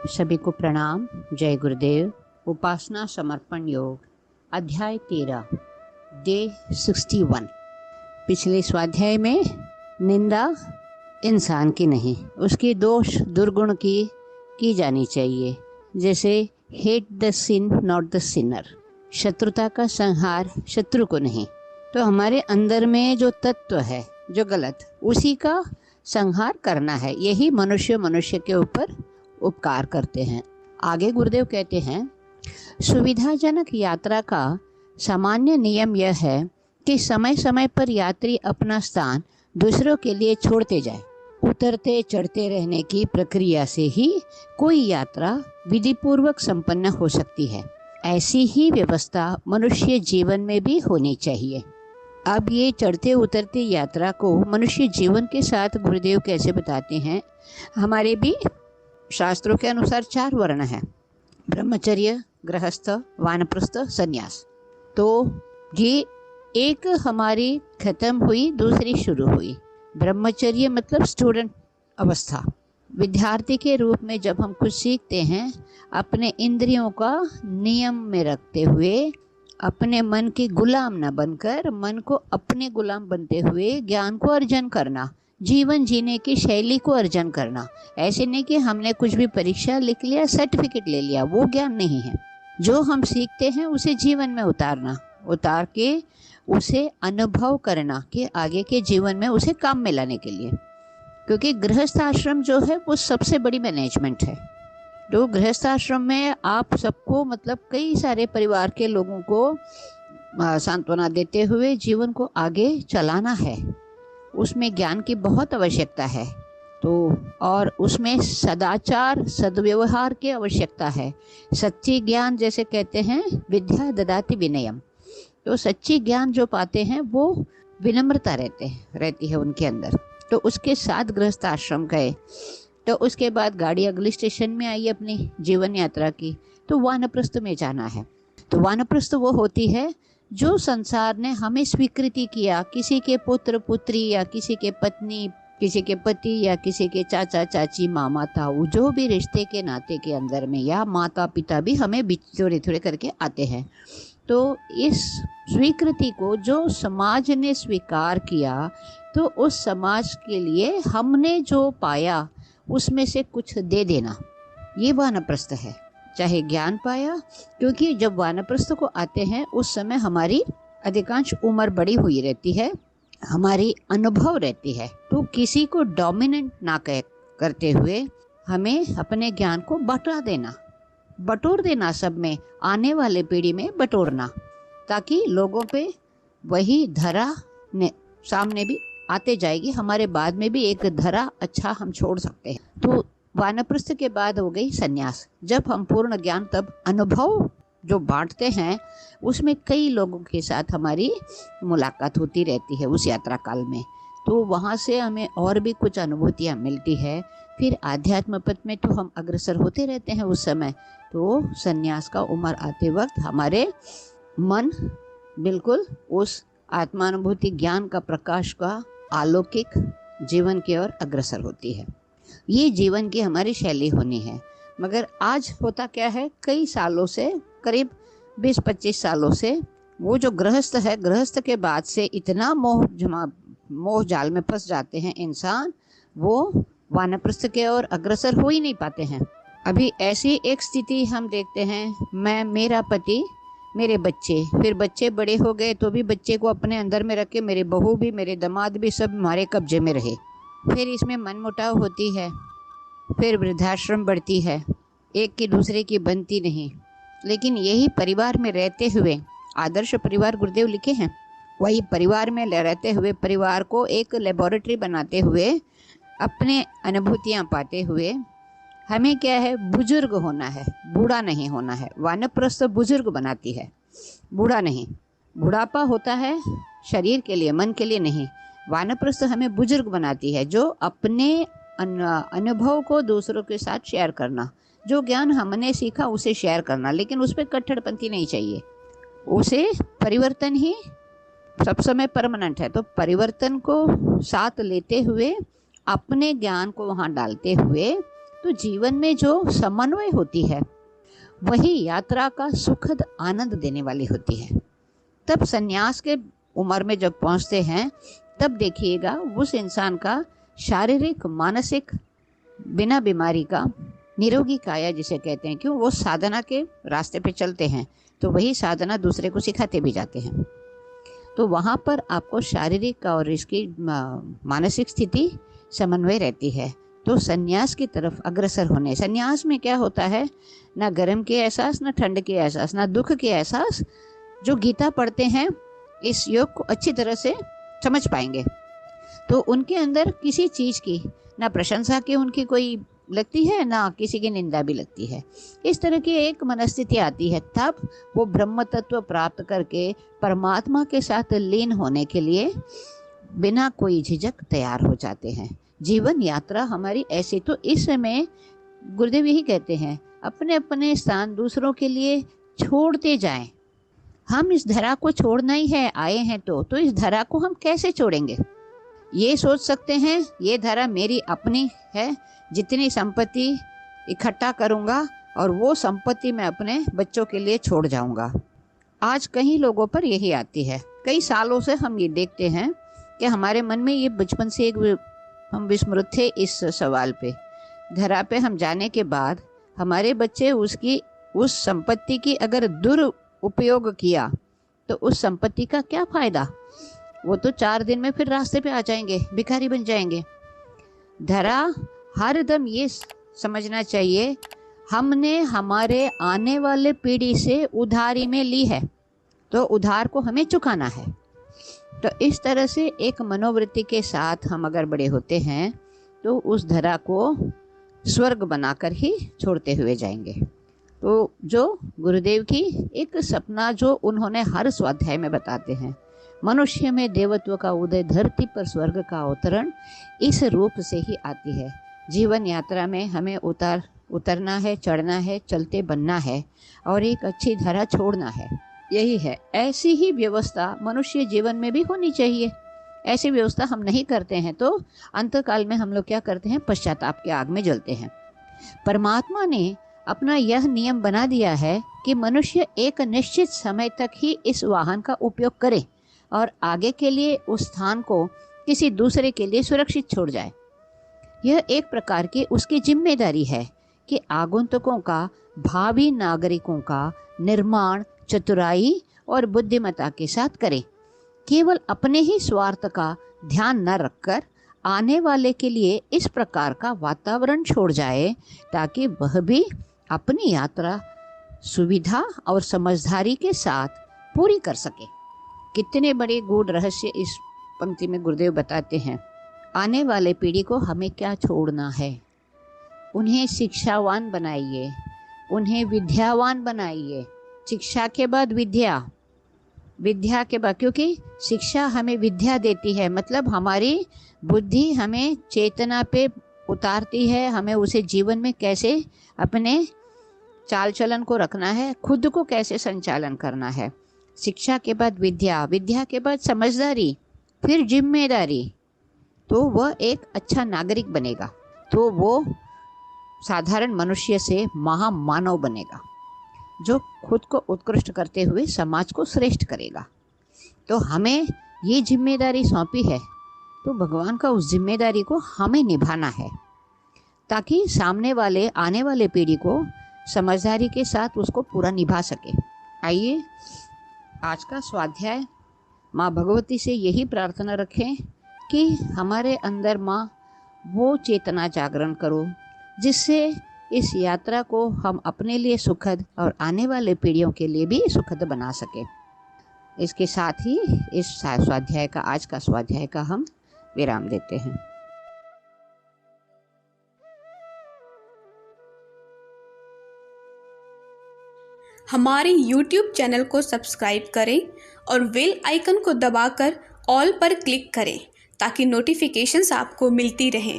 सभी को प्रणाम। जय गुरुदेव। उपासना समर्पण योग अध्याय 13 डे 61। पिछले स्वाध्याय में निंदा इंसान की नहीं, उसकी दोष दुर्गुण की जानी चाहिए। जैसे hate the sin not the sinner, शत्रुता का संहार शत्रु को नहीं। तो हमारे अंदर में जो तत्व है जो गलत, उसी का संहार करना है। यही मनुष्य के ऊपर उपकार करते हैं। आगे गुरुदेव कहते हैं, सुविधाजनक यात्रा का सामान्य नियम यह है कि समय समय पर यात्री अपना स्थान दूसरों के लिए छोड़ते जाए। उतरते चढ़ते रहने की प्रक्रिया से ही कोई यात्रा विधिपूर्वक संपन्न हो सकती है। ऐसी ही व्यवस्था मनुष्य जीवन में भी होनी चाहिए। अब ये चढ़ते उतरते यात्रा को मनुष्य जीवन के साथ गुरुदेव कैसे बताते हैं। हमारे भी शास्त्रों के अनुसार 4 वर्ण है: ब्रह्मचर्य, गृहस्थ, वानप्रस्थ, संन्यास। तो ये एक हमारी खत्म हुई, दूसरी शुरू हुई। ब्रह्मचर्य मतलब स्टूडेंट अवस्था, विद्यार्थी के रूप में जब हम कुछ सीखते हैं, अपने इंद्रियों का नियम में रखते हुए, अपने मन के गुलाम न बनकर मन को अपने गुलाम बनते हुए ज्ञान को अर्जन करना, जीवन जीने की शैली को अर्जन करना। ऐसे नहीं कि हमने कुछ भी परीक्षा लिख लिया, सर्टिफिकेट ले लिया, वो ज्ञान नहीं है। जो हम सीखते हैं उसे जीवन में उतार के उसे अनुभव करना कि आगे के जीवन में उसे काम में लाने के लिए। क्योंकि गृहस्थ आश्रम जो है वो सबसे बड़ी मैनेजमेंट है। तो गृहस्थ आश्रम में आप सबको मतलब कई सारे परिवार के लोगों को सांत्वना देते हुए जीवन को आगे चलाना है। उसमें ज्ञान की बहुत आवश्यकता है। तो और उसमें सदाचार सद्व्यवहार की आवश्यकता है। सच्ची ज्ञान जैसे कहते हैं, विद्या ददाति विनयम। तो सच्ची ज्ञान जो पाते हैं वो विनम्रता रहती है उनके अंदर। तो उसके साथ गृहस्थ आश्रम गए। तो उसके बाद गाड़ी अगले स्टेशन में आई अपनी जीवन यात्रा की, तो वानप्रस्थ में जाना है। तो वानप्रस्थ वो होती है जो संसार ने हमें स्वीकृति किया। किसी के पुत्र पुत्री या किसी के पत्नी, किसी के पति या किसी के चाचा चाची, मामा ताऊ, जो भी रिश्ते के नाते के अंदर में, या माता पिता भी हमें थोड़े थोड़े करके आते हैं। तो इस स्वीकृति को जो समाज ने स्वीकार किया, तो उस समाज के लिए हमने जो पाया उसमें से कुछ दे देना, ये वानप्रस्थ है। चाहे ज्ञान पाया, क्योंकि जब वानप्रस्थ को आते हैं उस समय हमारी अधिकांश उम्र बड़ी हुई रहती है, हमारी अनुभव रहती है। तो किसी को डोमिनेंट ना करते हुए हमें अपने ज्ञान को बटोर देना, सब में, आने वाले पीढ़ी में बटोरना, ताकि लोगों पे वही धरा ने सामने भी आते जाएगी। हमारे बाद में भी एक धरा अच्छा हम छोड़ सकते हैं। तो वानप्रस्थ के बाद हो गई संन्यास। जब हम पूर्ण ज्ञान, तब अनुभव जो बांटते हैं उसमें कई लोगों के साथ हमारी मुलाकात होती रहती है उस यात्रा काल में। तो वहाँ से हमें और भी कुछ अनुभूतियाँ मिलती है। फिर आध्यात्म पथ में तो हम अग्रसर होते रहते हैं उस समय। तो संन्यास का उम्र आते वक्त हमारे मन बिल्कुल उस आत्मानुभूति ज्ञान का प्रकाश का अलौकिक जीवन की ओर अग्रसर होती है। ये जीवन की हमारी शैली होनी है। मगर आज होता क्या है, कई सालों से, करीब 20-25 सालों से, वो जो गृहस्थ है, गृहस्थ के बाद से इतना मोह जाल में फंस जाते हैं इंसान, वो वानप्रस्थ के ओर अग्रसर हो ही नहीं पाते हैं। अभी ऐसी एक स्थिति हम देखते हैं, मैं, मेरा पति, मेरे बच्चे, फिर बच्चे बड़े हो गए तो भी बच्चे को अपने अंदर में रख के मेरे बहू भी, मेरे दामाद भी, सब हमारे कब्जे में रहे। फिर इसमें मनमुटाव होती है, फिर वृद्धाश्रम बढ़ती है, एक की दूसरे की बनती नहीं। लेकिन यही परिवार में रहते हुए, आदर्श परिवार गुरुदेव लिखे हैं, वही परिवार में रहते हुए, परिवार को एक लेबोरेटरी बनाते हुए, अपने अनुभूतियाँ पाते हुए, हमें क्या है, बुजुर्ग होना है, बूढ़ा नहीं होना है। वानप्रस्थ बुजुर्ग बनाती है, बूढ़ा नहीं। बुढ़ापा होता है शरीर के लिए, मन के लिए नहीं। वानप्रस्थ हमें बुजुर्ग बनाती है, जो अपने अनुभव को दूसरों के साथ शेयर करना, जो ज्ञान हमने सीखा उसे शेयर करना, लेकिन उस पर कट्टरपंथी नहीं चाहिए। उसे परिवर्तन ही सब समय परमानेंट है। तो परिवर्तन को साथ लेते हुए, अपने ज्ञान को वहाँ डालते हुए, तो जीवन में जो समन्वय होती है वही यात्रा का सुखद आनंद देने वाली होती है। तब संन्यास के उम्र में जब पहुंचते हैं तब देखिएगा उस इंसान का शारीरिक मानसिक बिना बीमारी का निरोगी काया जिसे कहते हैं, क्यों वो साधना के रास्ते पे चलते हैं तो वही साधना दूसरे को सिखाते भी जाते हैं। तो वहाँ पर आपको शारीरिक और इसकी मानसिक स्थिति समन्वय रहती है। तो संन्यास की तरफ अग्रसर होने, संन्यास में क्या होता है, ना गर्म के एहसास, ना ठंड के एहसास, ना दुख के एहसास। जो गीता पढ़ते हैं इस योग को अच्छी तरह से समझ पाएंगे। तो उनके अंदर किसी चीज़ की ना प्रशंसा की उनकी कोई लगती है, ना किसी की निंदा भी लगती है। इस तरह की एक मनस्थिति आती है, तब वो ब्रह्म तत्व प्राप्त करके परमात्मा के साथ लीन होने के लिए बिना कोई झिझक तैयार हो जाते हैं। जीवन यात्रा हमारी ऐसी, तो इस समय गुरुदेव यही कहते हैं, अपने अपने स्थान दूसरों के लिए छोड़ते जाएं। हम इस धरा को छोड़ना ही है, आए हैं तो इस धरा को हम कैसे छोड़ेंगे? ये सोच सकते हैं ये धरा मेरी अपनी है, जितनी संपत्ति इकट्ठा करूंगा और वो संपत्ति मैं अपने बच्चों के लिए छोड़ जाऊंगा। आज कई लोगों पर यही आती है। कई सालों से हम ये देखते हैं कि हमारे मन में ये बचपन से एक हम विस्मृत थे इस सवाल पे। धरा पे हम जाने के बाद हमारे बच्चे उस संपत्ति की अगर दुरुपयोग किया तो उस संपत्ति का क्या फायदा? वो तो 4 दिन में फिर रास्ते पे आ जाएंगे, भिखारी बन जाएंगे। धरा हर दम ये समझना चाहिए, हमने हमारे आने वाले पीढ़ी से उधारी में ली है तो उधार को हमें चुकाना है। तो इस तरह से एक मनोवृत्ति के साथ हम अगर बड़े होते हैं तो उस धरा को स्वर्ग बनाकर ही छोड़ते हुए जाएंगे। तो जो गुरुदेव की एक सपना जो उन्होंने हर स्वाध्याय में बताते हैं, मनुष्य में देवत्व का उदय, धरती पर स्वर्ग का अवतरण, इस रूप से ही आती है। जीवन यात्रा में हमें उतरना है, चढ़ना है, चलते बनना है और एक अच्छी धरा छोड़ना है, यही है। ऐसी ही व्यवस्था मनुष्य जीवन में भी होनी चाहिए। ऐसी व्यवस्था हम नहीं करते हैं तो अंतकाल में हम लोग क्या करते हैं, पश्चाताप के आग में जलते हैं। परमात्मा ने अपना यह नियम बना दिया है कि मनुष्य एक निश्चित समय तक ही इस वाहन का उपयोग करे और आगे के लिए उस स्थान को किसी दूसरे के लिए सुरक्षित छोड़ जाए। यह एक प्रकार की उसकी जिम्मेदारी है कि आगंतुकों का, भावी नागरिकों का निर्माण चतुराई और बुद्धिमत्ता के साथ करे। केवल अपने ही स्वार्थ का ध्यान न रखकर आने वाले के लिए इस प्रकार का वातावरण छोड़ जाए ताकि वह भी अपनी यात्रा सुविधा और समझदारी के साथ पूरी कर सके। कितने बड़े गूढ़ रहस्य इस पंक्ति में गुरुदेव बताते हैं। आने वाले पीढ़ी को हमें क्या छोड़ना है? उन्हें शिक्षावान बनाइए, उन्हें विद्यावान बनाइए। शिक्षा के बाद विद्या, विद्या के बाद, क्योंकि शिक्षा हमें विद्या देती है, मतलब हमारी बुद्धि हमें चेतना पे उतारती है, हमें उसे जीवन में कैसे अपने चाल चलन को रखना है, खुद को कैसे संचालन करना है। शिक्षा के बाद विद्या, विद्या के बाद समझदारी, फिर जिम्मेदारी, तो वह एक अच्छा नागरिक बनेगा, तो वो साधारण मनुष्य से महामानव बनेगा जो खुद को उत्कृष्ट करते हुए समाज को श्रेष्ठ करेगा। तो हमें ये जिम्मेदारी सौंपी है तो भगवान का उस जिम्मेदारी को हमें निभाना है ताकि सामने वाले आने वाले पीढ़ी को समझदारी के साथ उसको पूरा निभा सके। आइए आज का स्वाध्याय माँ भगवती से यही प्रार्थना रखें कि हमारे अंदर माँ वो चेतना जागरण करो जिससे इस यात्रा को हम अपने लिए सुखद और आने वाले पीढ़ियों के लिए भी सुखद बना सके। इसके साथ ही इस स्वाध्याय का, आज का स्वाध्याय का हम विराम देते हैं। हमारे YouTube चैनल को सब्सक्राइब करें और बेल आइकन को दबाकर ऑल पर क्लिक करें ताकि नोटिफिकेशंस आपको मिलती रहें।